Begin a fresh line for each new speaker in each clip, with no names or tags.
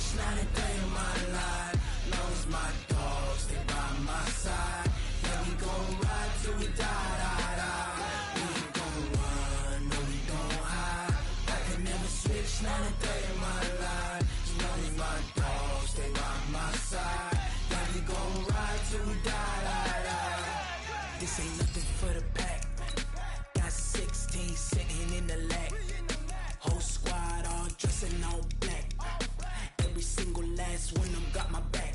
switch, not a day in my life. Long as my dogs, they by my side. Yeah, we gon' ride till we die, die, die. We ain't gon' run, no, we gon' hide. I can never switch, not a day in my life. As long as my dogs, they by my side. Yeah, we gon' ride till we die, die, die. This ain't nothing for the pack. Got 16 sitting in the lag. Whole squad all dressing all black. Every single last one of them got my back.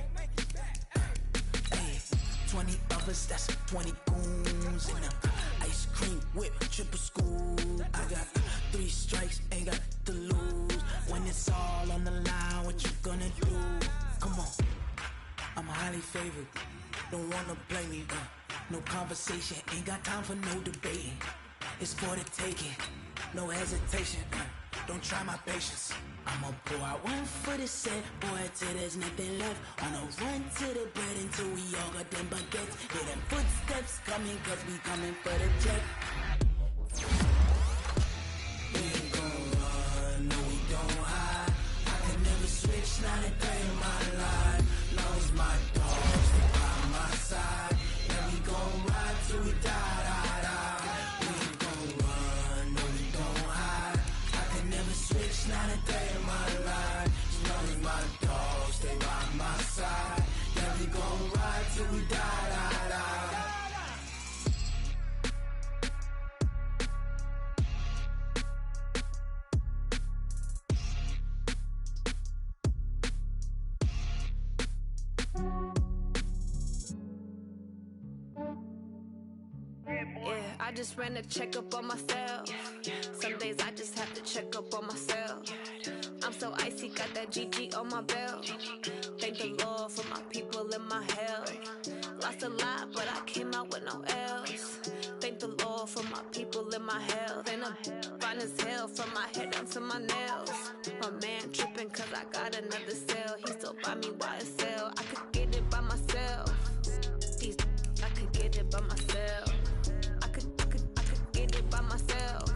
Hey, 20 of us, that's 20 goons in a ice cream whip, triple scoop. I got 3 strikes, ain't got to lose. When it's all on the line, what you gonna do? Come on, I'm highly favored. Don't wanna play me, no conversation, ain't got time for no debating. It's for the taking, no hesitation. Don't try my patience. I'ma pour out one for the set, boy, till there's nothing left. On a run to the bread until we all got them baguettes. Hear them footsteps coming, cause we coming for the check. We ain't gon' run, no, we don't hide. I can never switch, not a day in my life. Long as my dogs, they by my side. Yeah, we gon' ride till we die, die, die. We ain't gon' run, no, we don't hide. I can never switch, not a day in my life. As long as my dogs, they by my side. Yeah, we gon' ride till we die, die, die.
Yeah, I just ran a checkup on myself. Some days I just have to check up on myself. I'm so icy, got that GG on my belt. Thank the Lord for my people in my health. Lost a lot, but I came out with no else. Thank the Lord for my people in my health. And I'm fine as hell from my head down to my nails. My man tripping cause I got another cell. He still buy me YSL. I could get it by myself. I could get it by myself. I could get it by myself.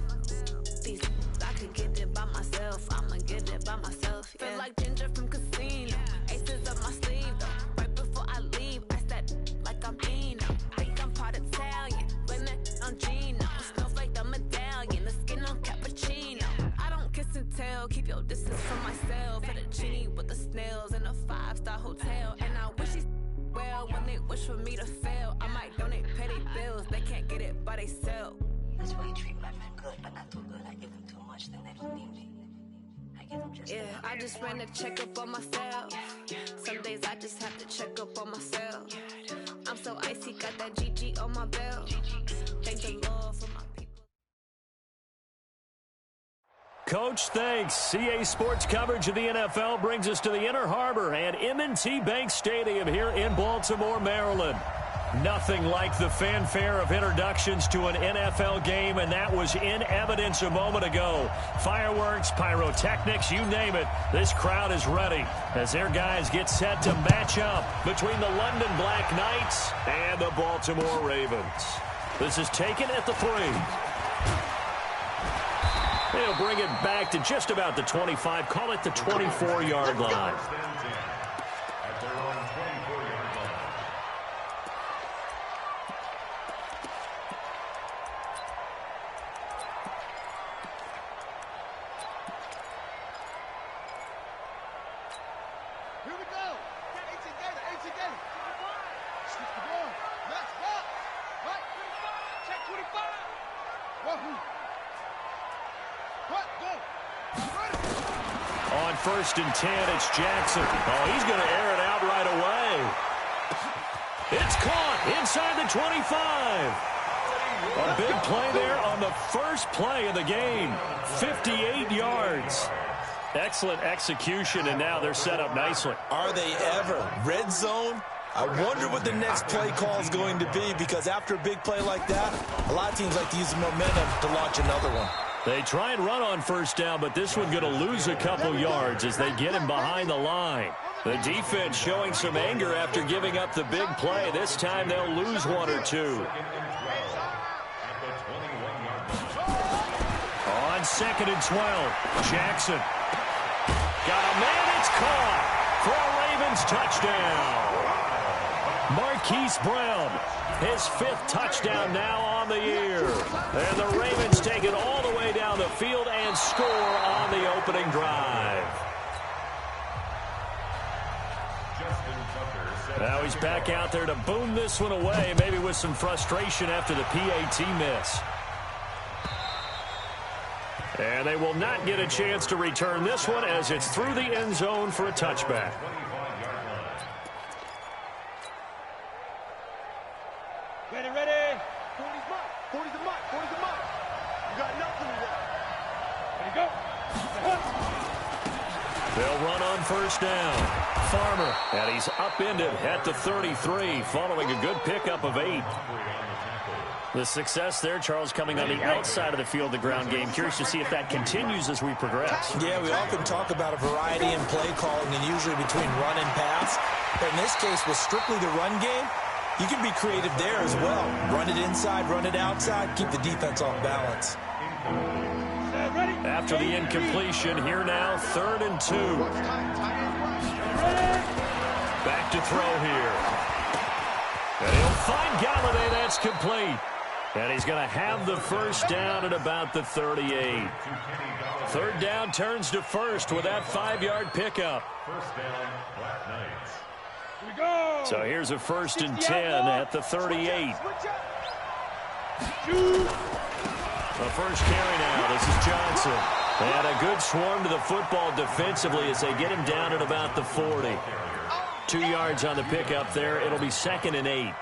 I could get it by myself. I'ma get it by myself. Yeah. Feel like Ginger from Casino. Aces up my sleeve though. Right before I leave, I said like I'm Eno. Think I'm part Italian. Blame it on Gino. Smells like the medallion. The skin on cappuccino. I don't kiss and tell. Keep your distance from myself. For the genie with the snails in a 5-star hotel. And I wish he's well when they wish for me to fail. I might donate petty bills. They can't get it by they self.
That's why you treat my men good, but not too good. I give them too much, then they don't need me. I give them just enough.
I just ran a checkup on myself. Some days I just have to check up on myself. I'm so icy, got that GG on my belt. Thank the Lord for my people.
Coach, thanks. CA Sports coverage of the NFL brings us to the Inner Harbor and M&T Bank Stadium here in Baltimore, Maryland. Nothing like the fanfare of introductions to an NFL game, and that was in evidence a moment ago. Fireworks, pyrotechnics, you name it. This crowd is ready as their guys get set to match up between the London Black Knights and the Baltimore Ravens. This is taken at the 3. They'll bring it back to just about the 25, call it the 24-yard line. On 1st and 10, it's Jackson. Oh, he's going to air it out right away. It's caught inside the 25. A big play there on the first play of the game. 58 yards. Excellent execution, and now they're set up nicely.
Are they ever? Red zone? I wonder what the next play call is going to be, because after a big play like that, a lot of teams like to use the momentum to launch another one.
They try and run on 1st down, but this one going to lose a couple yards as they get him behind the line. The defense showing some anger after giving up the big play. This time they'll lose 1 or 2. On 2nd and 12, Jackson. Got a man, it's caught. for a Ravens touchdown. Marquise Brown, his 5th touchdown now on the year. And the Ravens take it all the way down the field and score on the opening drive. Now he's back out there to boom this one away, maybe with some frustration after the PAT miss. And they will not get a chance to return this one as it's through the end zone for a touchback.
Ready, ready. 40's mark. 40's a mark. 40's a mark. You got nothing to do. Ready, go.
They'll run on first down. Farmer, and he's upended at the 33, following a good pickup of 8. The success there, Charles, coming on the outside of the field, the ground game. Curious to see if that continues as we progress.
Yeah, we often talk about a variety in play calling and usually between run and pass. But in this case, with strictly the run game, you can be creative there as well. Run it inside, run it outside, keep the defense off balance.
After the incompletion, here now, 3rd and 2. Back to throw here. And he'll find Galladay. That's complete. And he's going to have the first down at about the 38. 3rd down turns to 1st with that 5-yard pickup.
First down, Black Knights.
So here's a 1st and 10 at the 38. The first carry now. This is Johnson. And a good swarm to the football defensively as they get him down at about the 40. 2 yards on the pickup there. It'll be 2nd and 8.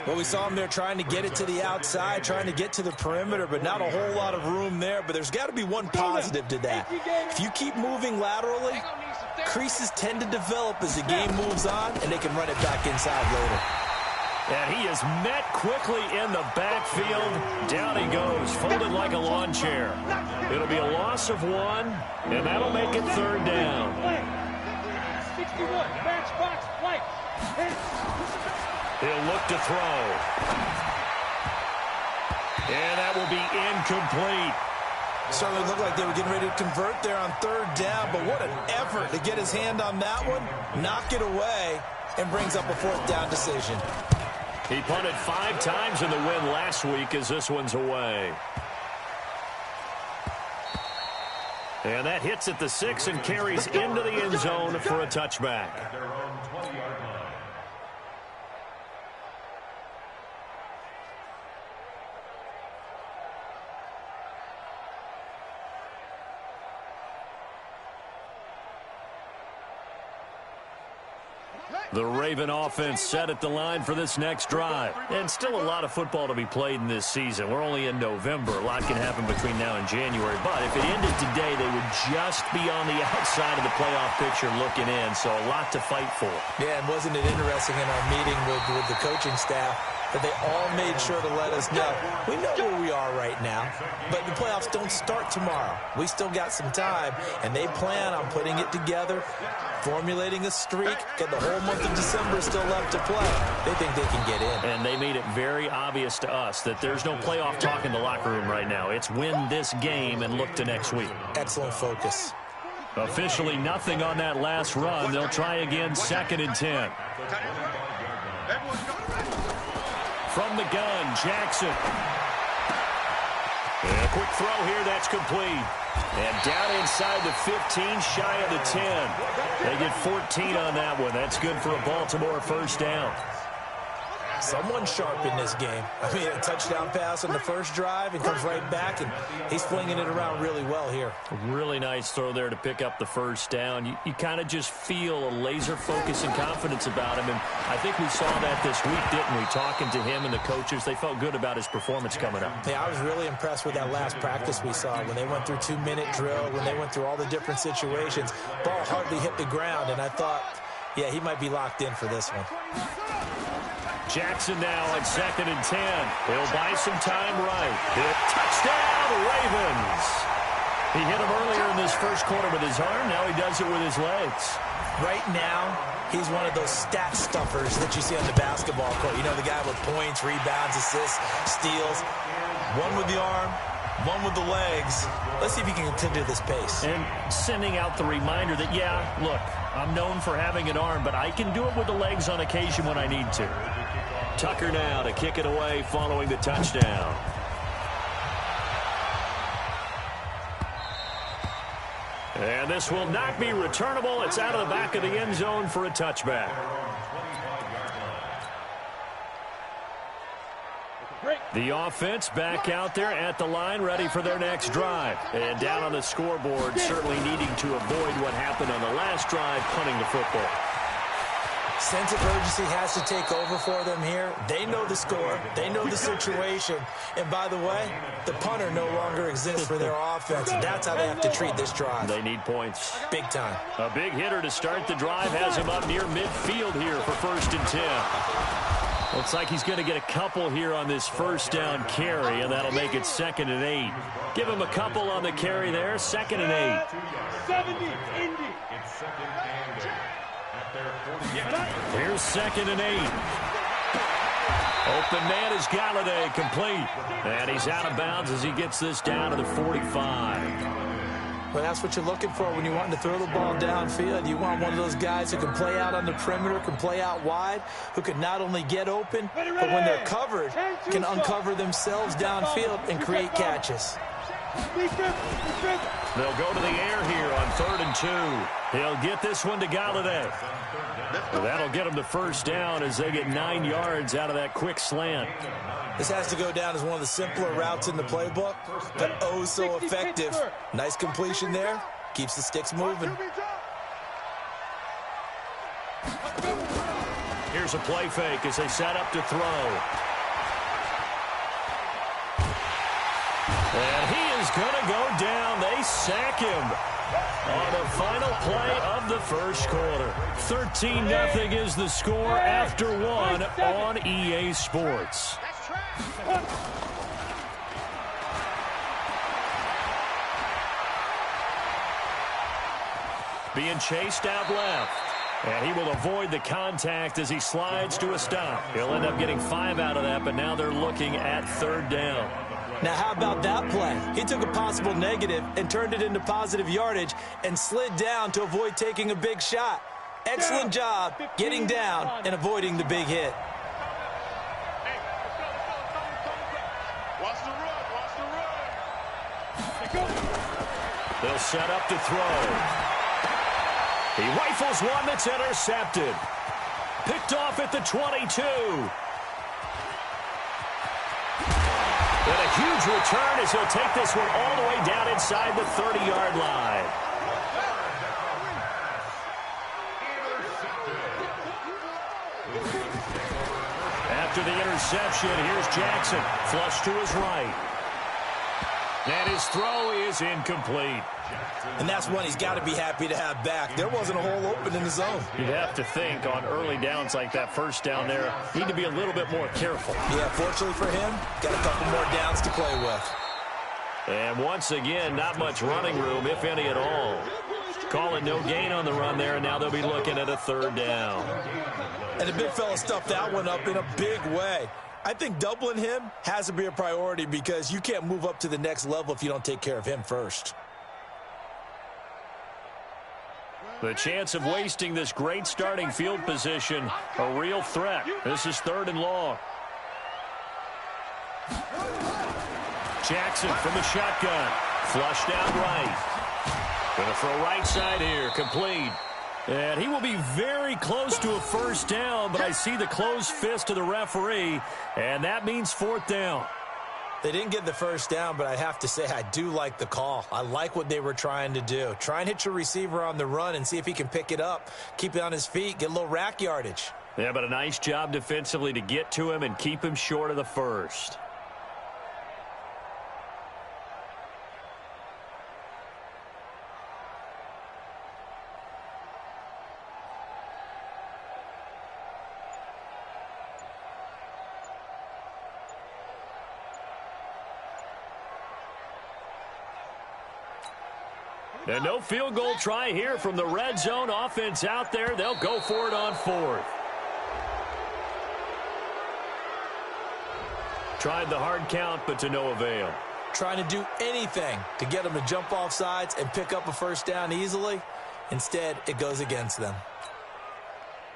Well, we saw him there trying to get it to the outside, trying to get to the perimeter, but not a whole lot of room there. But there's got to be one positive to that. If you keep moving laterally, creases tend to develop as the game moves on, and they can run it back inside later.
And he is met quickly in the backfield. Down he goes, folded like a lawn chair. It'll be a loss of 1, and that'll make it 3rd down.
61, matchbox, flight.
He'll look to throw. And that will be incomplete.
Certainly looked like they were getting ready to convert there on 3rd down, but what an effort to get his hand on that one, knock it away, and brings up a 4th down decision.
He punted 5 times in the win last week as this one's away. And that hits at the 6 and carries into the end zone for a touchback.
At their own 20-yard line.
The Raven offense set at the line for this next drive. And still a lot of football to be played in this season. We're only in November. A lot can happen between now and January. But if it ended today, they would just be on the outside of the playoff picture looking in. So a lot to fight for.
Yeah, and wasn't it interesting in our meeting with the coaching staff that they all made sure to let us know, we know where we are right now, but the playoffs don't start tomorrow. We still got some time, and they plan on putting it together, formulating a streak, got the whole month of December still left to play. They think they can get in.
And they made it very obvious to us that there's no playoff talk in the locker room right now. It's win this game and look to next week.
Excellent focus.
Officially nothing on that last run. They'll try again, 2nd and 10. From the gun, Jackson. And a quick throw here, that's complete. And down inside the 15, shy of the 10. They get 14 on that one. That's good for a Baltimore first down.
Someone sharp in this game. I mean, a touchdown pass on the first drive and comes right back, and he's flinging it around really well here.
Really nice throw there to pick up the first down. You kind of just feel a laser focus and confidence about him, and I think we saw that this week, didn't we? Talking to him and the coaches, they felt good about his performance coming up.
Yeah, I was really impressed with that last practice we saw when they went through 2-minute drill, when they went through all the different situations. Ball hardly hit the ground, and I thought, yeah, he might be locked in for this one.
Jackson now at 2nd and 10. He'll buy some time right. Touchdown, Ravens. He hit him earlier in this first quarter with his arm. Now he does it with his legs.
Right now, he's one of those stat stuffers that you see on the basketball court. You know, the guy with points, rebounds, assists, steals. One with the arm, One with the legs. Let's see if he can continue this pace.
And sending out the reminder that, yeah, look, I'm known for having an arm, but I can do it with the legs on occasion when I need to. Tucker now to kick it away following the touchdown. And this will not be returnable. It's out of the back of the end zone for a touchback. The offense back out there at the line, ready for their next drive. And down on the scoreboard, certainly needing to avoid what happened on the last drive, punting the football.
Sense of urgency has to take over for them here. They know the score. They know the situation. And by the way, the punter no longer exists for their offense. And that's how they have to treat this drive.
They need points.
Big time.
A big hitter to start the drive has him up near midfield here for 1st and 10. Looks like he's going to get a couple here on this first down carry, and that'll make it 2nd and 8. Give him a couple on the carry there, 2nd and 8.
70, Indy.
Here's 2nd and 8. Open man is Galladay, complete. And he's out of bounds as he gets this down to the 45.
Well, that's what you're looking for when you want to throw the ball downfield. You want one of those guys who can play out on the perimeter, can play out wide, who can not only get open, but when they're covered, can uncover themselves downfield and create catches.
They'll go to the air here on 3rd and 2. He'll get this one to Galladay. That'll get him the first down as they get 9 yards out of that quick slant.
This has to go down as one of the simpler routes in the playbook, but oh so effective. Nice completion there. Keeps the sticks moving.
Here's a play fake as they set up to throw. And he is going to go down. They sack him on the final play of the first quarter. 13-0 is the score after 1 on EA Sports. Being chased out left. And he will avoid the contact as he slides to a stop. He'll end up getting 5 out of that, but now they're looking at 3rd down.
Now, how about that play? He took a possible negative and turned it into positive yardage and slid down to avoid taking a big shot. Excellent job getting down and avoiding the big hit.
Watch the run.
They'll set up to throw. He rifles one that's intercepted. Picked off at the 22. And a huge return as he'll take this one all the way down inside the 30-yard line. After the interception, here's Jackson. Flush to his right. And his throw is incomplete.
And that's one he's got to be happy to have back. There wasn't a hole open in the zone.
You'd have to think on early downs like that, first down there, need to be a little bit more careful.
Yeah, fortunately for him, got a couple more downs to play with.
And once again, not much running room, if any at all. Call it no gain on the run there, and now they'll be looking at a 3rd down.
And the big fella stuffed that one up in a big way. I think doubling him has to be a priority because you can't move up to the next level if you don't take care of him first.
The chance of wasting this great starting field position, a real threat. This is 3rd and long. Jackson from the shotgun. Flushed out right. Going to throw right side here, complete. And he will be very close to a first down, but I see the closed fist of the referee, and that means 4th down.
They didn't get the first down, but I have to say I do like the call. I like what they were trying to do. Try and hit your receiver on the run and see if he can pick it up, keep it on his feet, get a little rack yardage.
Yeah, but a nice job defensively to get to him and keep him short of the first. And no field goal try here from the red zone. Offense out there. They'll go for it on 4th. Tried the hard count, but to no avail.
trying to do anything to get them to jump off sides and pick up a first down easily. Instead, it goes against them.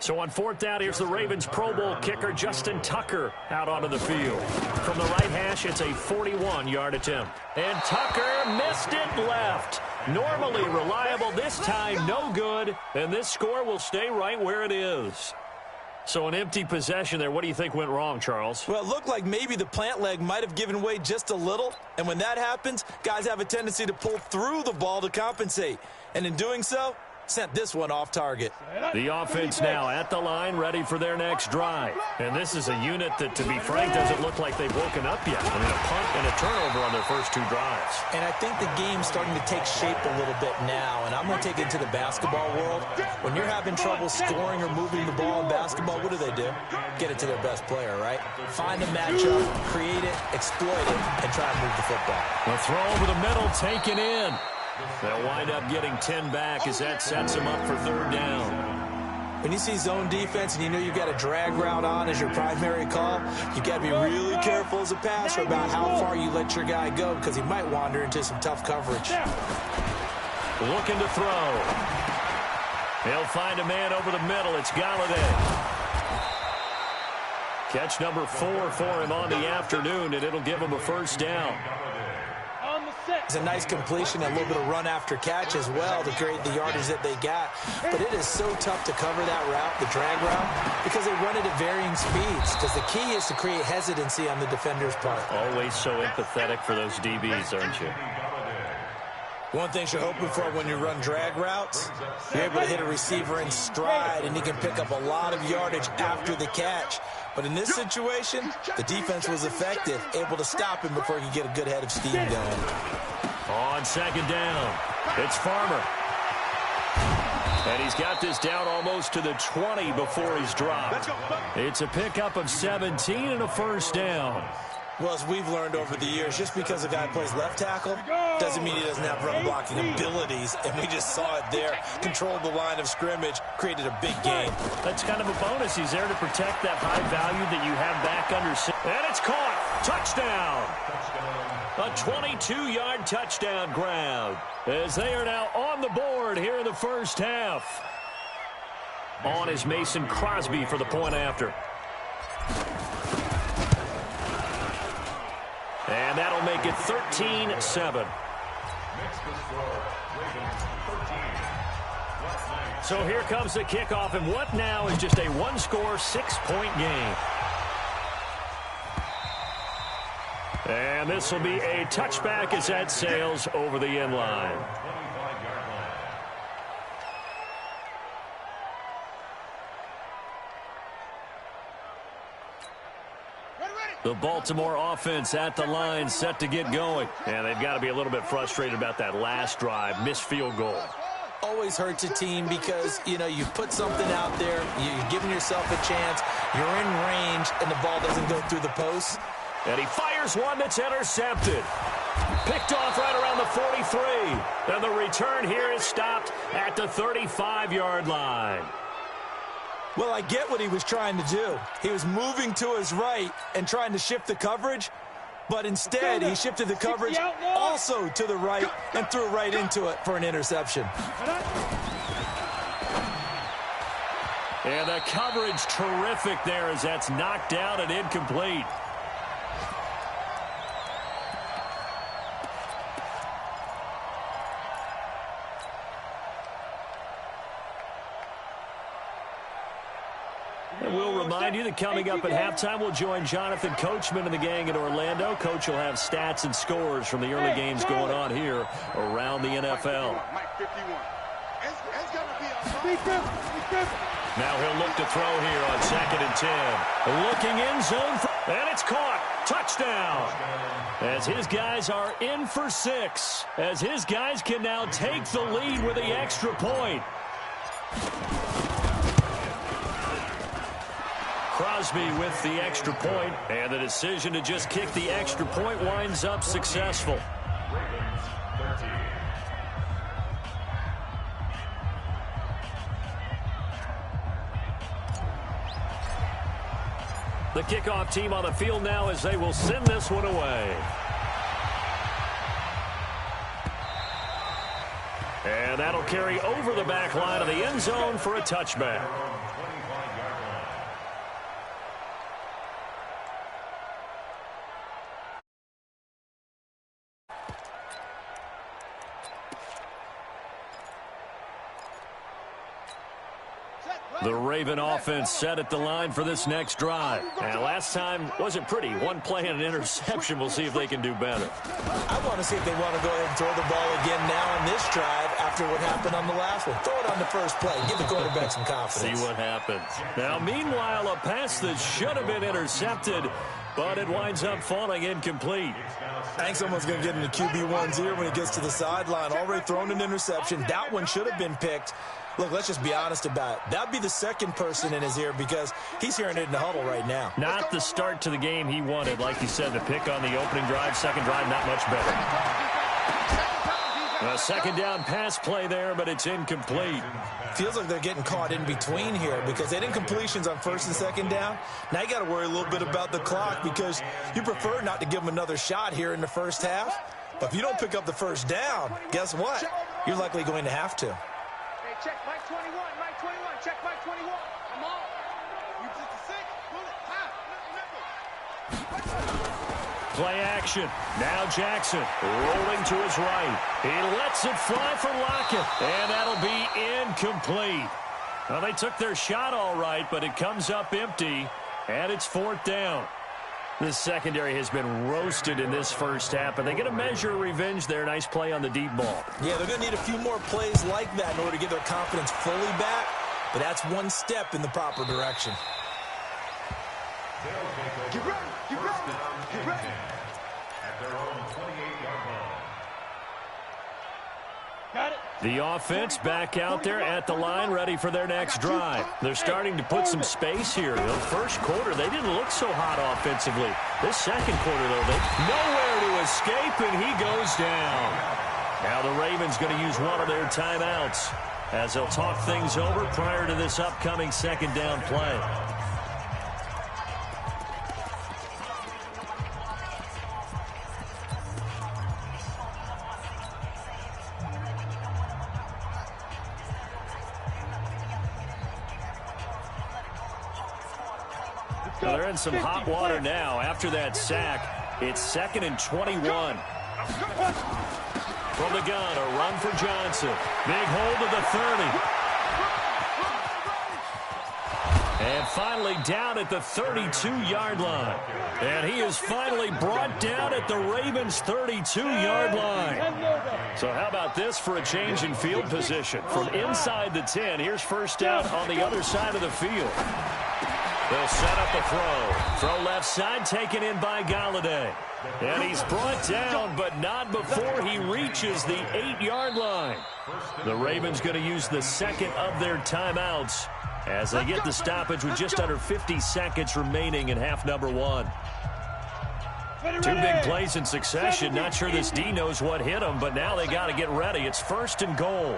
So on fourth down, here's the Ravens Pro Bowl kicker Justin Tucker out onto the field. From the right hash, it's a 41-yard attempt. And Tucker missed it left. Normally reliable, this time no good. And this score will stay right where it is. So an empty possession there. What do you think went wrong, Charles?
Well, it looked like maybe the plant leg might have given way just a little. And when that happens, guys have a tendency to pull through the ball to compensate. And in doing so, sent this one off target.
The offense now at the line, ready for their next drive. And this is a unit that, to be frank, doesn't look like they've woken up yet. I mean, a punt and a turnover on their first two drives.
And I think the game's starting to take shape a little bit now. And I'm going to take it to the basketball world. When you're having trouble scoring or moving the ball in basketball, what do? Get it to their best player, right? Find a matchup, create it, exploit it, and try and move the football.
The throw over the middle, taken in. They'll wind up getting 10 back as that sets them up for third down.
When you see zone defense and you know you've got a drag route on as your primary call, you've got to be really careful as a passer about how far you let your guy go because he might wander into some tough coverage.
Looking to throw. He'll find a man over the middle. It's Galladay. Catch number 4 for him on the afternoon, and it'll give him a first down.
It's a nice completion, a little bit of run after catch as well to create the yardage that they got. But it is so tough to cover that route, the drag route, because they run it at varying speeds. Because the key is to create hesitancy on the defender's part.
Always so empathetic for those DBs, aren't you?
One thing you're hoping for when you run drag routes, you're able to hit a receiver in stride, and he can pick up a lot of yardage after the catch. But in this situation, the defense was effective, able to stop him before he could get a good head of steam going.
On second down, it's Farmer. And he's got this down almost to the 20 before he's dropped. It's a pickup of 17 and a first down.
Well, as we've learned over the years, just because a guy plays left tackle doesn't mean he doesn't have run blocking abilities. And we just saw it there. Controlled the line of scrimmage, created a big gain.
That's kind of a bonus. He's there to protect that high value that you have back under. And it's caught. Touchdown. A 22-yard touchdown grab as they are now on the board here in the first half. On is Mason Crosby for the point after. And that'll make it 13-7. So here comes the kickoff, and what now is just a one-score, 6-point game. And this will be a touchback as that sails over the end line. The Baltimore offense at the line, set to get going. And they've got to be a little bit frustrated about that last drive, missed field goal.
Always hurts a team because, you know, you put something out there, you're giving yourself a chance, you're in range, and the ball doesn't go through the posts.
And he fires one that's intercepted. Picked off right around the 43. And the return here is stopped at the 35-yard line.
Well, I get what he was trying to do. He was moving to his right and trying to shift the coverage, but instead he shifted the coverage also to the right and threw right into it for an interception.
And the coverage terrific there as that's knocked down and incomplete. And we'll remind you that coming up at halftime, we'll join Jonathan Coachman and the gang in Orlando. Coach will have stats and scores from the early games going on here around the NFL. Now he'll look to throw here on 2nd and 10. Looking in zone, and it's caught. Touchdown. As his guys are in for 6. As his guys can now take the lead with the extra point. Crosby with the extra point, and the decision to just kick the extra point winds up successful. The kickoff team on the field now as they will send this one away. And that'll carry over the back line of the end zone for a touchback. The Raven offense set at the line for this next drive. And last time wasn't pretty. One play and an interception. We'll see if they can do better.
I want to see if they want to go ahead and throw the ball again now on this drive after what happened on the last one. Throw it on the first play. Give the quarterback some confidence.
See what happens. Now, meanwhile, a pass that should have been intercepted, but it winds up falling incomplete.
I think someone's going to get in the QB1's ear when he gets to the sideline. Already thrown an interception. That one should have been picked. Look, let's just be honest about it. That'd be the second person in his ear because he's hearing it in the huddle right now.
Not the start to the game he wanted. Like you said, the pick on the opening drive, second drive, not much better. A second down pass play there, but it's incomplete.
Feels like they're getting caught in between here because they didn't completions on first and second down. Now you got to worry a little bit about the clock because you prefer not to give them another shot here in the first half. But if you don't pick up the first down, guess what? You're likely going to have to.
Check Mike 21, Mike 21, check Mike 21. I'm on. You just a six, bullet, high.
Play action. Now Jackson rolling to his right. He lets it fly for Lockett, and that'll be incomplete. Well, they took their shot all right, but it comes up empty, and it's fourth down. This secondary has been roasted in this first half, but they get a measure of revenge there. Nice play on the deep ball.
Yeah, they're going to need a few more plays like that in order to get their confidence fully back, but that's one step in the proper direction.
Get ready, get ready, get ready.
At their own 28-yard line.
Got it.
The offense back out there at the line, ready for their next drive. They're starting to put some space here. The first quarter, they didn't look so hot offensively. This second quarter, though, they nowhere to escape, and he goes down. Now the Ravens going to use one of their timeouts as they'll talk things over prior to this upcoming second down play. Well, they're in some hot water now. After that sack, it's 2nd and 21. From the gun, a run for Johnson. Big hold of the 30. And finally down at the 32-yard line. And he is finally brought down at the Ravens' 32-yard line. So how about this for a change in field position? From inside the 10, here's first down on the other side of the field. They'll set up the throw. Throw left side, taken in by Galladay. And he's brought down, but not before he reaches the 8-yard line. The Ravens going to use the second of their timeouts as they get the stoppage with just under 50 seconds remaining in half number one. Two big plays in succession. Not sure this D knows what hit him, but now they got to get ready. It's 1st and goal.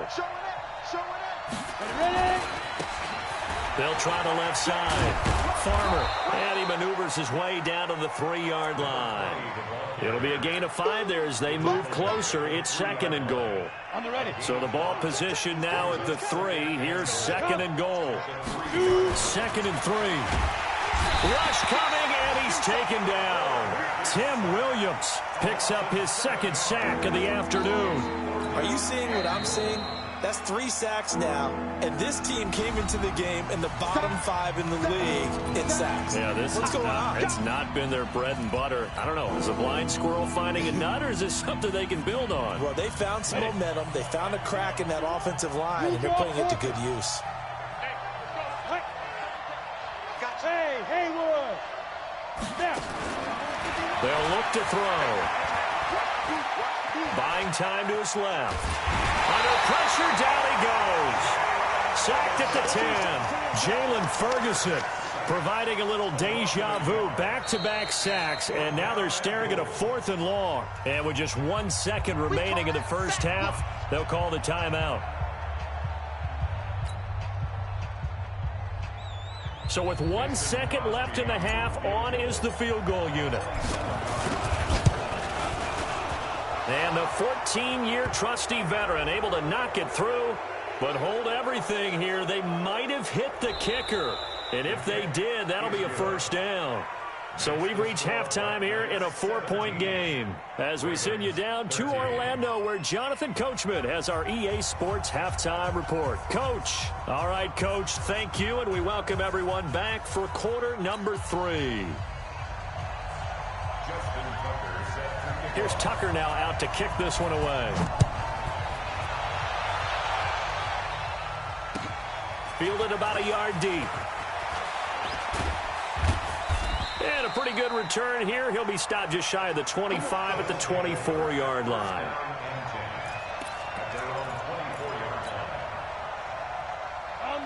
They'll try the left side. Farmer, and he maneuvers his way down to the 3-yard line. It'll be a gain of 5 there as they move closer. It's 2nd and goal. So the ball position now at the 3. Here's 2nd and goal. 2nd and 3. Rush coming, and he's taken down. Tim Williams picks up his 2nd sack of the afternoon.
Are you seeing what I'm seeing? That's 3 sacks now, and this team came into the game in the bottom 5 in the league in sacks.
Yeah, what's going on? It's not been their bread and butter. I don't know. Is a blind squirrel finding a nut, or is this something they can build on?
Well, they found some momentum. They found a crack in that offensive line, and they're putting it to good use.
Hey, Haywood.
They'll look to throw. Buying time to his left. Under pressure, down he goes. Sacked at the 10. Jalen Ferguson providing a little deja vu. Back-to-back sacks, and now they're staring at a 4th and long. And with just 1 second remaining in the first half, they'll call the timeout. So with 1 second left in the half, on is the field goal unit. And the 14-year trusty veteran able to knock it through, but hold everything here. They might have hit the kicker. And if they did, that'll be a first down. So we've reached halftime here in a 4-point game. As we send you down to Orlando, where Jonathan Coachman has our EA Sports halftime report. Coach. All right, Coach, thank you, and we welcome everyone back for quarter number 3. Here's Tucker now out to kick this one away. Fielded about a yard deep. And a pretty good return here. He'll be stopped just shy of the 25 at the 24-yard line.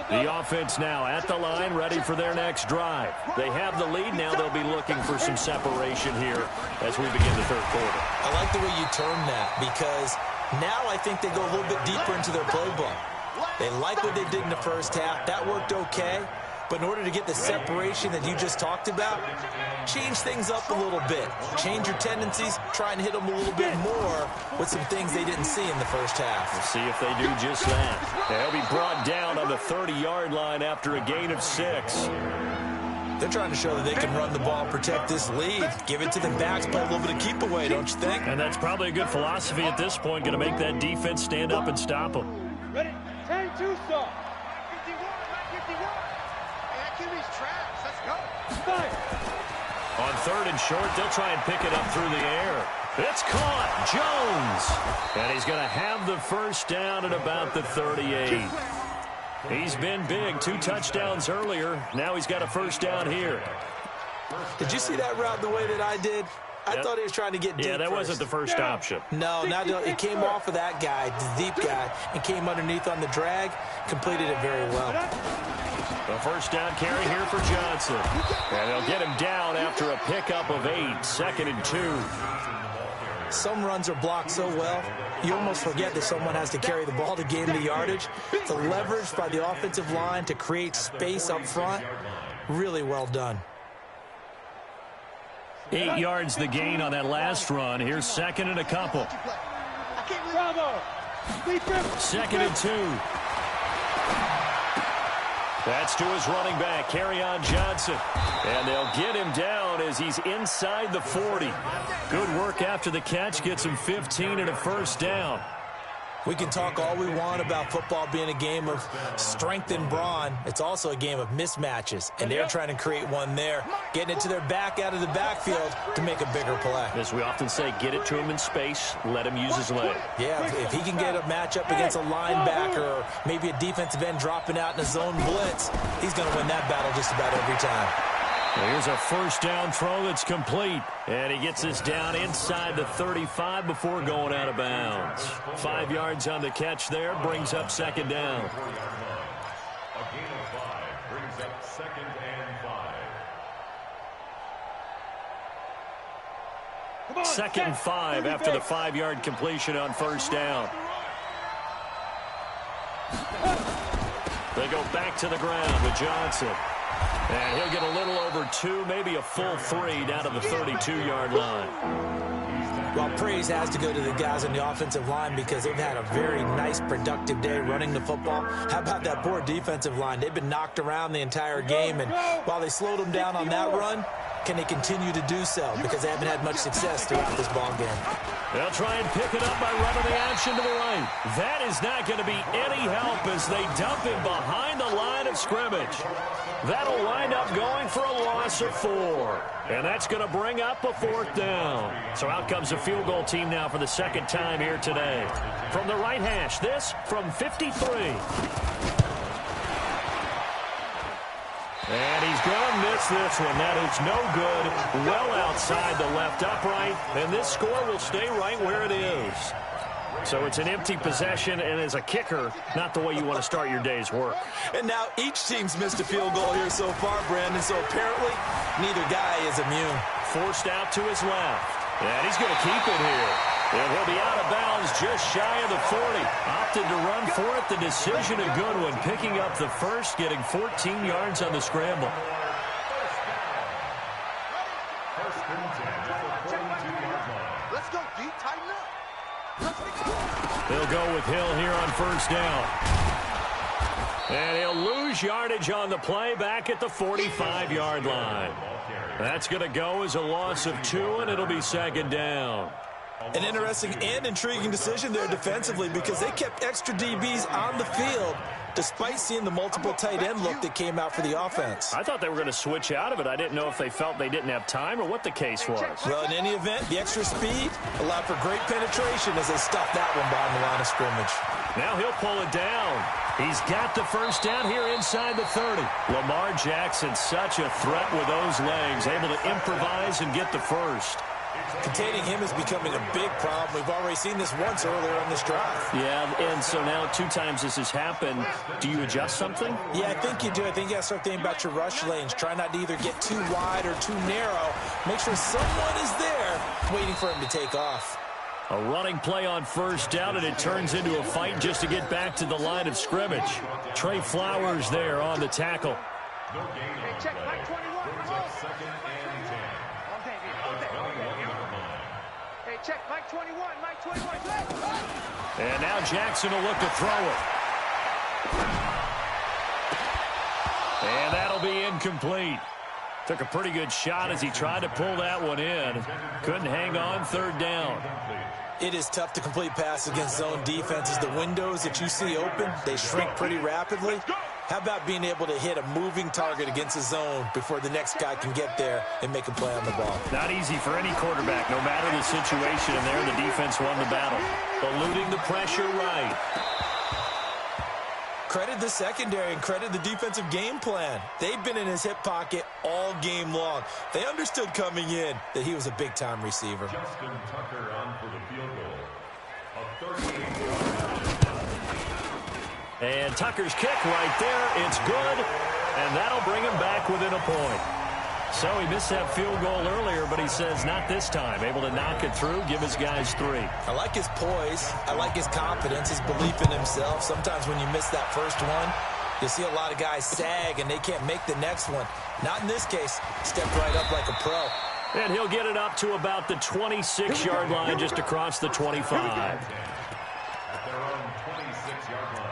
The offense now at the line, ready for their next drive. They have the lead. Now they'll be looking for some separation here as we begin the third quarter.
I like the way you term that, because now I think they go a little bit deeper into their playbook. They like what they did in the first half. That worked okay. But in order to get the separation that you just talked about, change things up a little bit. Change your tendencies, try and hit them a little bit more with some things they didn't see in the first half.
We'll see if they do just that. They'll be brought down on the 30-yard line after a gain of 6.
They're trying to show that they can run the ball, protect this lead, give it to the backs, play a little bit of keep away, don't you think?
And that's probably a good philosophy at this point, going to make that defense stand up and stop them.
Ready? 10-2 stop. 51. QB's trash. Let's go.
On 3rd and short, they'll try and pick it up through the air. It's caught. Jones. And he's going to have the first down at about the 38. He's been big. 2 touchdowns earlier. Now he's got a first down here.
Did you see that route the way that I did? I thought he was trying to get deep.
Yeah, that wasn't the first option.
No, it came off of that guy, the deep guy, and came underneath on the drag. Completed it very well.
The first down carry here for Johnson. And they'll get him down after a pickup of 8. 2nd and 2.
Some runs are blocked so well, you almost forget that someone has to carry the ball to gain the yardage. The leverage by the offensive line to create space up front, really well done.
8 yards the gain on that last run. Here's 2nd and a couple. 2nd and 2. That's to his running back, Kerryon Johnson. And they'll get him down as he's inside the 40. Good work after the catch. Gets him 15 and a first down.
We can talk all we want about football being a game of strength and brawn. It's also a game of mismatches, and they're trying to create one there, getting it to their back out of the backfield to make a bigger play.
As we often say, get it to him in space, let him use his leg.
Yeah, if he can get a matchup against a linebacker or maybe a defensive end dropping out in a zone blitz, he's going to win that battle just about every time.
Here's a first down throw that's complete. And he gets us down inside the 35 before going out of bounds. 5 yards on the catch there, brings up 2nd down.
A gain of 5 brings up 2nd and 5.
2nd and 5 after the 5-yard completion on first down. They go back to the ground with Johnson. And he'll get a little over 2, maybe a full 3 down to the 32-yard line.
Well, praise has to go to the guys on the offensive line because they've had a very nice, productive day running the football. How about that poor defensive line? They've been knocked around the entire game, and while they slowed them down on that run, can they continue to do so? Because they haven't had much success throughout this ball game.
They'll try and pick it up by running the action to the right. That is not going to be any help as they dump him behind the line of scrimmage. That'll wind up going for a loss of 4. And that's going to bring up a 4th down. So out comes the field goal team now for the 2nd time here today. From the right hash, this from 53. And he's going to miss this one. That is no good. Well outside the left upright. And this score will stay right where it is. So it's an empty possession, and as a kicker, not the way you want to start your day's work.
And now each team's missed a field goal here so far, Brandon. So apparently, neither guy is immune.
Forced out to his left. And he's going to keep it here. And he'll be out of bounds just shy of the 40. Opted to run for it. The decision a good one. Picking up the first, getting 14 yards on the scramble.
Let's go deep, tighten up.
They'll go with Hill here on first down. And he'll lose yardage on the play back at the 45-yard line. That's going to go as a loss of 2, and it'll be second down.
An interesting and intriguing decision there defensively because they kept extra DBs on the field despite seeing the multiple tight end look that came out for the offense.
I thought they were going to switch out of it. I didn't know if they felt they didn't have time or what the case was.
Well, in any event, the extra speed allowed for great penetration as they stuffed that one behind the line of scrimmage.
Now he'll pull it down. He's got the first down here inside the 30. Lamar Jackson, such a threat with those legs, able to improvise and get the first.
Containing him is becoming a big problem. We've already seen this once earlier on this drive.
Yeah, and so now 2 times this has happened. Do you adjust something?
Yeah, I think you do. I think you got to start thinking about your rush lanes. Try not to either get too wide or too narrow. Make sure someone is there waiting for him to take off.
A running play on first down, and it turns into a fight just to get back to the line of scrimmage. Trey Flowers there on the tackle.
Hey, check Mike 21. Come on.
Second and 10.
Hey, check Mike 21. Mike 21.
And now Jackson will look to throw it. And that'll be incomplete. Took a pretty good shot as he tried to pull that one in. Couldn't hang on, third down.
It is tough to complete passes against zone defenses. The windows that you see open, they shrink pretty rapidly. How about being able to hit a moving target against a zone before the next guy can get there and make a play on the ball?
Not easy for any quarterback, no matter the situation. And there, the defense won the battle. Eluding the pressure right.
Credit the secondary and credit the defensive game plan. They've been in his hip pocket all game long. They understood coming in that he was a big-time receiver.
Justin Tucker on for the field goal. A 38-yard.
And Tucker's kick right there. It's good, and that'll bring him back within a point. So he missed that field goal earlier, but he says not this time. Able to knock it through, give his guys 3.
I like his poise. I like his confidence, his belief in himself. Sometimes when you miss that first one, you see a lot of guys sag, and they can't make the next one. Not in this case. Stepped right up like a pro.
And he'll get it up to about the 26-yard line, just across the 25.
At their own 26-yard line.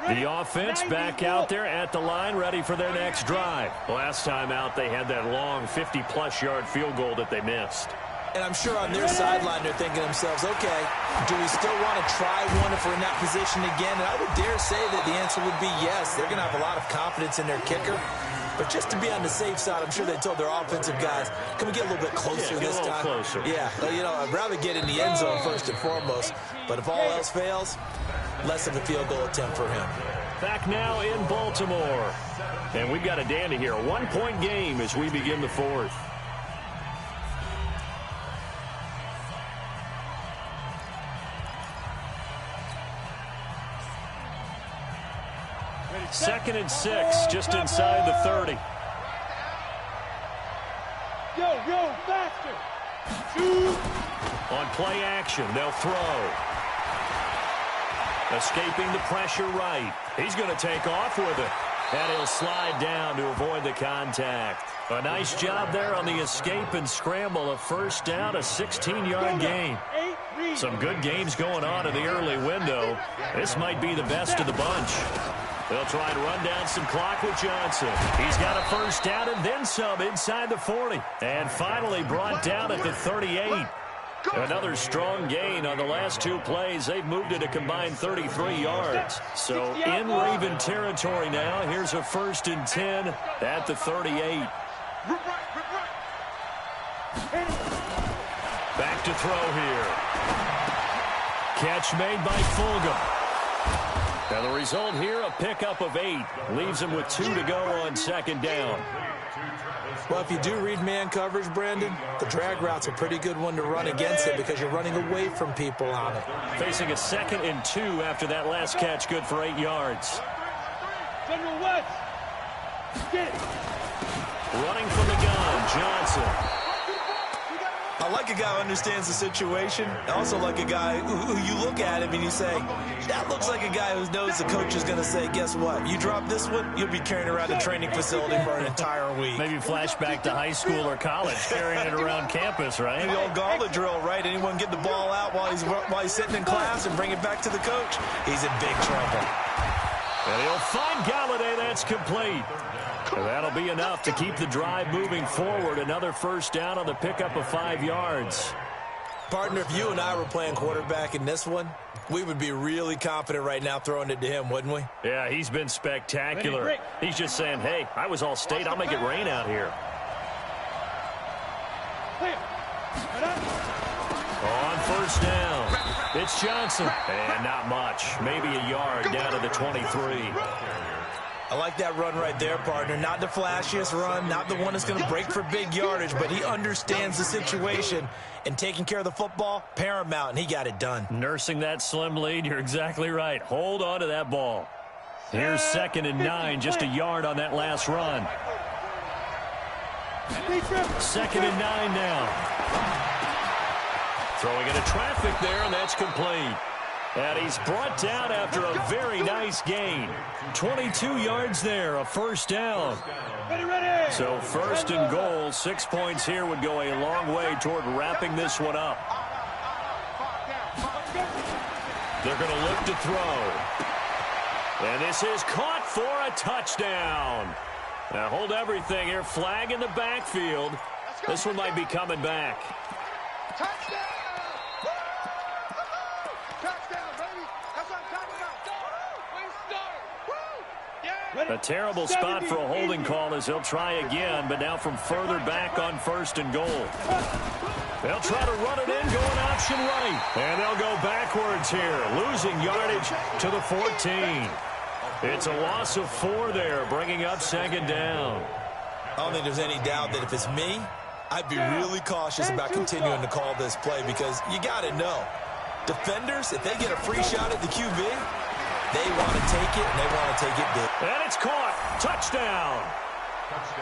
The offense back out there at the line, ready for their next drive. Last time out, they had that long 50-plus yard field goal that they missed.
And I'm sure on their sideline they're thinking to themselves, okay, do we still want to try one if we're in that position again? And I would dare say that the answer would be yes. They're going to have a lot of confidence in their kicker. But just to be on the safe side, I'm sure they told their offensive guys, can we get a little bit closer this time?
Closer.
Yeah, you know, I'd rather get in the end zone first and foremost. But if all else fails, less of a field goal attempt for him.
Back now in Baltimore. And we've got a dandy here. A 1-point game as we begin the 4th. Second and 6, just inside the 30.
Yo, faster.
On play action, they'll throw. Escaping the pressure right. He's going to take off with it. And he'll slide down to avoid the contact. A nice job there on the escape and scramble. A first down, a 16-yard gain. Some good games going on in the early window. This might be the best of the bunch. They'll try to run down some clock with Johnson. He's got a first down and then some inside the 40. And finally brought down at the 38. Another strong gain on the last 2 plays. They've moved it a combined 33 yards. So in Raven territory now. Here's a 1st and 10 at the 38. Back to throw here. Catch made by Fulgham. Now the result here, a pickup of 8. Leaves him with 2 to go on second down.
Well, if you do read man coverage, Brandon, the drag route's a pretty good one to run against it because you're running away from people on it.
Facing a 2nd and 2 after that last catch, good for 8 yards.
General West. Get it.
Running from the gun, Johnson.
I like a guy who understands the situation. I also like a guy who you look at him and you say, that looks like a guy who knows the coach is going to say, guess what? You drop this one, you'll be carrying around the training facility for an entire week.
Maybe flashback to high school or college, carrying it around campus, right?
The old gauntlet drill, right? Anyone get the ball out while he's sitting in class and bring it back to the coach? He's in big trouble.
And he'll find Galladay. That's complete. And that'll be enough to keep the drive moving forward. Another first down on the pickup of 5 yards.
Partner, if you and I were playing quarterback in this one, we would be really confident right now throwing it to him, wouldn't we?
Yeah, he's been spectacular. He's just saying, hey, I was all state. I'll make it rain out here. On first down, it's Johnson. And not much. Maybe a yard down to the 23.
I like that run right there, partner. Not the flashiest run, not the one that's going to break for big yardage, but he understands the situation, and taking care of the football, paramount, and he got it done.
Nursing that slim lead, you're exactly right. Hold on to that ball. Here's 2nd and 9, just a yard on that last run. 2nd and 9 now. Throwing into traffic there, and that's complete. And he's brought down after a very nice gain. 22 yards there, a first down. So 1st and goal, 6 points here would go a long way toward wrapping this one up. They're going to look to throw. And this is caught for a touchdown. Now hold everything here. Flag in the backfield. This one might be coming back.
Touchdown! Touchdown, baby! That's what I'm talking about.
A terrible spot for a holding call as he'll try again, but now from further back on 1st and goal. They'll try to run it in, going option right. And they'll go backwards here, losing yardage to the 14. It's a loss of 4 there, bringing up 2nd down.
I don't think there's any doubt that if it's me, I'd be really cautious about continuing to call this play because you got to know, defenders, if they get a free shot at the QB, they want to take it, and they want to take it big.
And it's caught. Touchdown.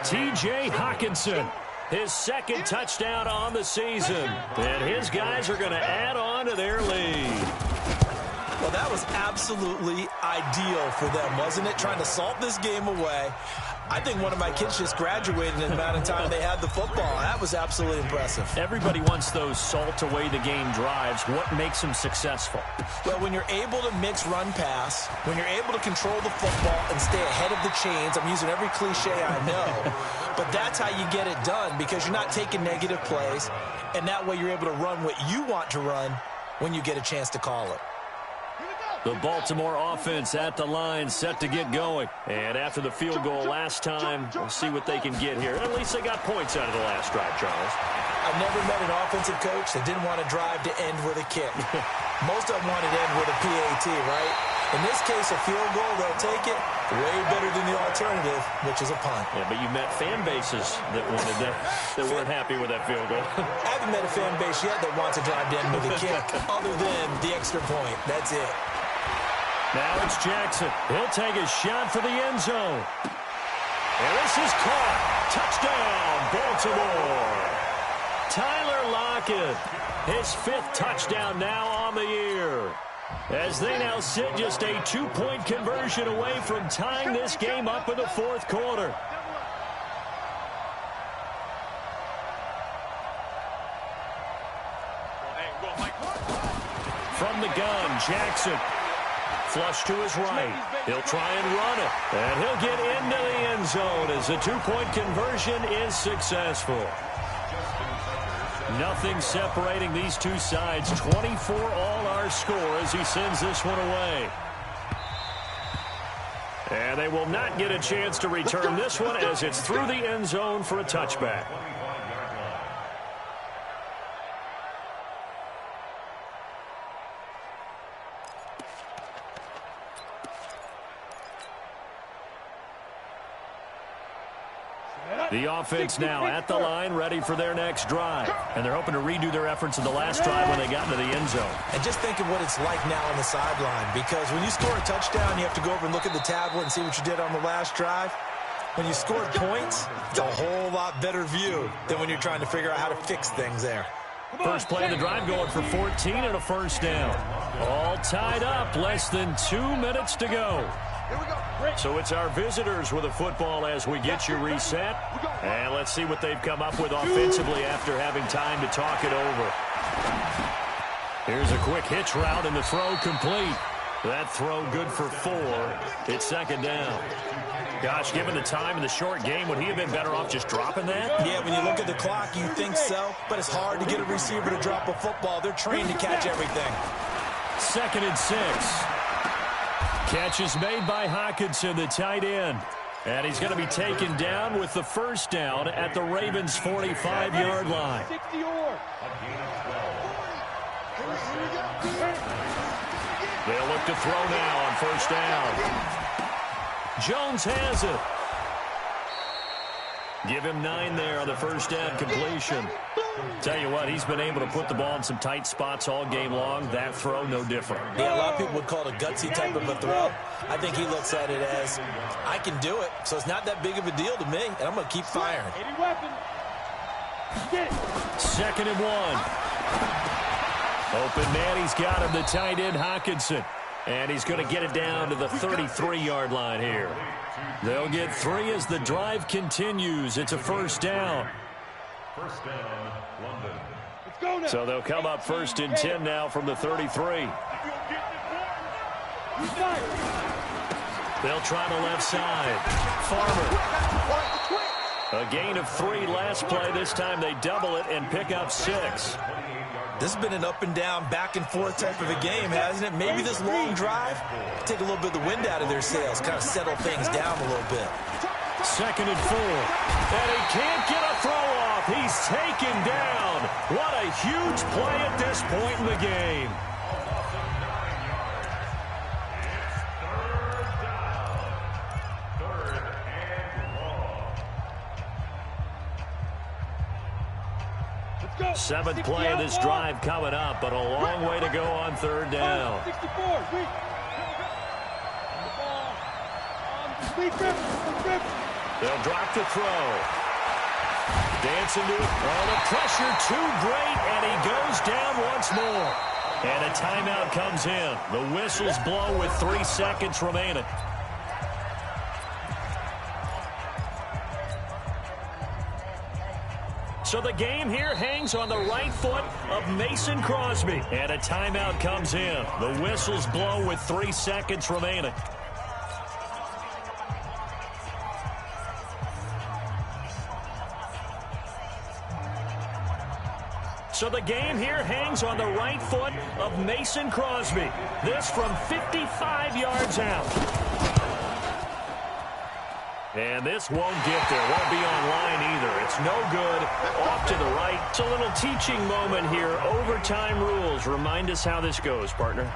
T.J. Hawkinson, his 2nd touchdown on the season. And his guys are going to add on to their lead.
Well, that was absolutely ideal for them, wasn't it? Trying to salt this game away. I think one of my kids just graduated in the amount of time they had the football. That was absolutely impressive.
Everybody wants those salt away the game drives. What makes them successful?
Well, when you're able to mix run-pass, when you're able to control the football and stay ahead of the chains, I'm using every cliche I know, but that's how you get it done because you're not taking negative plays, and that way you're able to run what you want to run when you get a chance to call it.
The Baltimore offense at the line, set to get going. And after the field goal last time, we'll see what they can get here. At least they got points out of the last drive, Charles.
I've never met an offensive coach that didn't want to drive to end with a kick. Most of them wanted to end with a PAT, right? In this case, a field goal, they'll take it. Way better than the alternative, which is a punt.
Yeah, but you met fan bases that wanted that weren't happy with that field goal.
I haven't met a fan base yet that wants to drive to end with a kick, other than the extra point. That's it.
Now it's Jackson. He'll take a shot for the end zone. And this is caught. Touchdown, Baltimore. Tyler Lockett, his 5th touchdown now on the year. As they now sit just a 2-point conversion away from tying this game up in the 4th quarter. From the gun, Jackson. Flush to his right. He'll try and run it. And he'll get into the end zone as the 2-point conversion is successful. Nothing separating these two sides. 24 all our score as he sends this one away. And they will not get a chance to return this one as it's through the end zone for a touchback. The offense now at the line, ready for their next drive. And they're hoping to redo their efforts in the last drive when they got into the end zone.
And just think of what it's like now on the sideline, because when you score a touchdown, you have to go over and look at the tablet and see what you did on the last drive. When you scored points, it's a whole lot better view than when you're trying to figure out how to fix things there.
First play of the drive going for 14 and a first down. All tied up, less than 2 minutes to go. So it's our visitors with a football as we get you reset. And let's see what they've come up with offensively after having time to talk it over. Here's a quick hitch route and the throw complete. That throw good for 4. It's second down. Gosh, given the time in the short game, would he have been better off just dropping that?
Yeah, when you look at the clock, you think so. But it's hard to get a receiver to drop a football. They're trained to catch everything.
2nd and 6. Catch is made by Hockenson, the tight end. And he's going to be taken down with the first down at the Ravens' 45-yard line. They'll look to throw now on first down. Jones has it. Give him 9 there on the first down completion. Tell you what, he's been able to put the ball in some tight spots all game long. That throw, no different.
Yeah, a lot of people would call it a gutsy type of a throw. I think he looks at it as, I can do it, so it's not that big of a deal to me, and I'm going to keep firing.
2nd and 1. Open man, he's got him, the tight end Hockenson. And he's going to get it down to the 33-yard line here. They'll get 3 as the drive continues. It's a first down.
First down, London.
So they'll come up 1st and 10 now from the 33. They'll try the left side. Farmer. A gain of 3 last play. This time they double it and pick up 6.
This has been an up-and-down, back-and-forth type of a game, hasn't it? Maybe this long drive, take a little bit of the wind out of their sails, kind of settle things down a little bit.
2nd and 4. And he can't get a throw off. He's taken down. What a huge play at this point in the game. Seventh play of this drive coming up, but a long way to go on 3rd down. They'll drop the throw. Dancing to it. Oh, the pressure too great, and he goes down once more. And a timeout comes in. The whistles blow with 3 seconds remaining. So the game here hangs on the right foot of Mason Crosby. And a timeout comes in. The whistles blow with 3 seconds remaining. So the game here hangs on the right foot of Mason Crosby. This from 55 yards out. And this won't get there. Won't be online either. It's no good. Off to the right. It's a little teaching moment here. Overtime rules. Remind us how this goes, partner.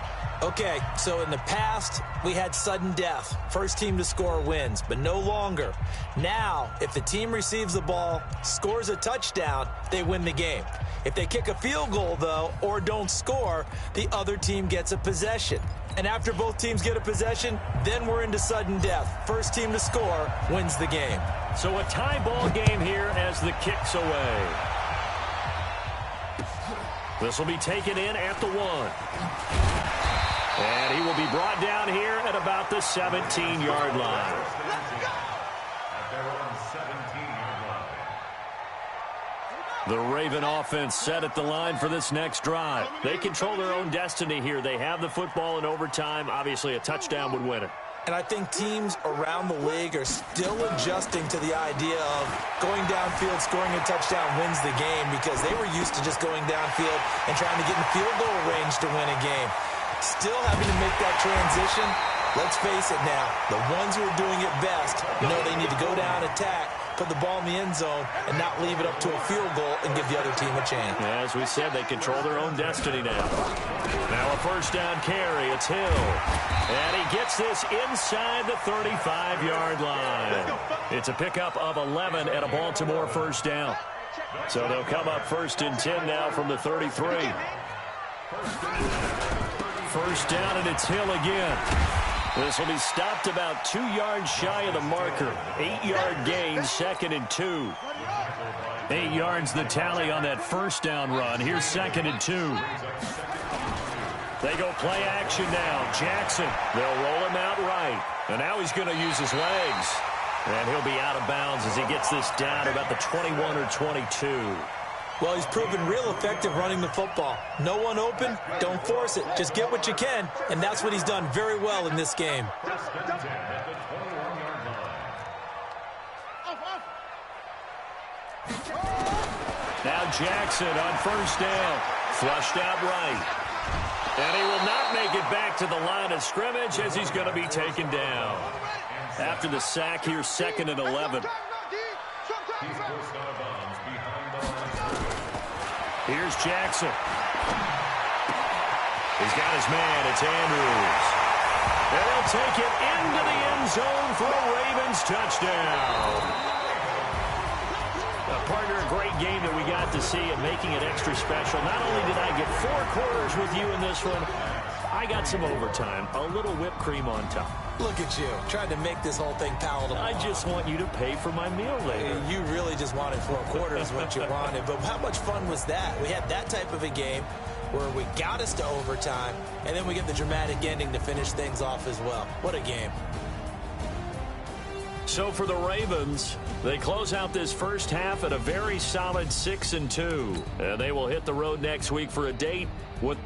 Okay, so in the past, we had sudden death. First team to score wins, but no longer. Now, if the team receives the ball, scores a touchdown, they win the game. If they kick a field goal, though, or don't score, the other team gets a possession. And after both teams get a possession, then we're into sudden death. First team to score wins the game.
So a tie ball game here as the kick's away. This will be taken in at the 1. And he will be brought down here at about the 17-yard line. The Raven offense set at the line for this next drive. They control their own destiny here. They have the football in overtime. Obviously, a touchdown would win it.
And I think teams around the league are still adjusting to the idea of going downfield, scoring a touchdown wins the game, because they were used to just going downfield and trying to get in field goal range to win a game. Still having to make that transition. Let's face it now, the ones who are doing it best know they need to go down, attack, put the ball in the end zone, and not leave it up to a field goal and give the other team a chance.
As we said, they control their own destiny now. Now a first down carry. It's Hill. And he gets this inside the 35-yard line. It's a pickup of 11 and a Baltimore first down. So they'll come up 1st and 10 now from the 33. First down, and it's Hill again. This will be stopped about 2 yards shy of the marker. 8-yard gain, 2nd and 2. 8 yards the tally on that first down run. Here's 2nd and 2. They go play action now. Jackson, they'll roll him out right. And now he's going to use his legs. And he'll be out of bounds as he gets this down about the 21 or 22.
Well, he's proven real effective running the football. No one open, don't force it. Just get what you can, and that's what he's done very well in this game.
Now Jackson on first down. Flushed out right. And he will not make it back to the line of scrimmage as he's going to be taken down. After the sack, here's 2nd and 11. Here's Jackson. He's got his man. It's Andrews. And they'll take it into the end zone for a Ravens touchdown. Partner, a great game that we got to see and making it extra special. Not only did I get 4 quarters with you in this one, I got some overtime, a little whipped cream on top.
Look at you, trying to make this whole thing palatable.
I just want you to pay for my meal later.
You really just wanted 4 quarters what you wanted, but how much fun was that? We had that type of a game where we got us to overtime, and then we get the dramatic ending to finish things off as well. What a game.
So for the Ravens, they close out this first half at a very solid 6-2. And they will hit the road next week for a date with...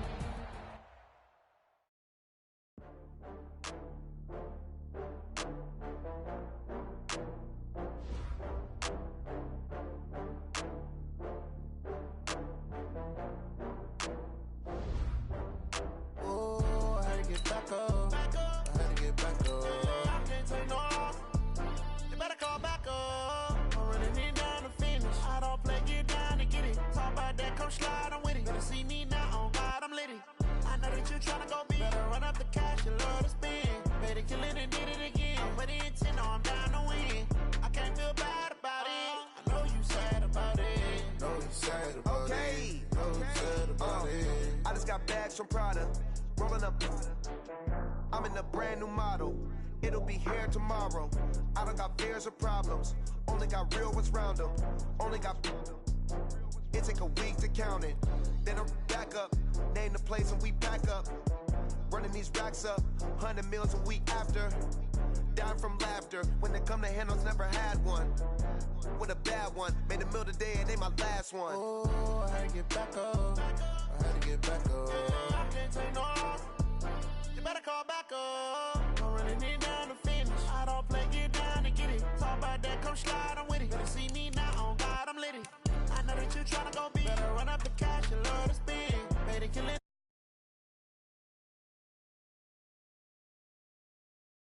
From Prada, rolling up. I'm in a brand new model. It'll be here tomorrow. I don't got fears or problems. Only got real ones round them. Only got. It take a week to count it. Then I'm back up. Name the place and we back up. Running these racks up. 100 meals a week after. Dying from laughter. When it come to handles, never had one. With a bad one. Made a meal today and they my last one. Oh, I had to get back up. I had to get back up. I can't take no loss. You better call back up. I'm running it down to finish. I don't play, get down and get it. Talk about that, come slide, I'm with it. Better see me now, on God, I'm litty. I know that you tryna go big. Better run up the cash, you love to spend. Better kill it.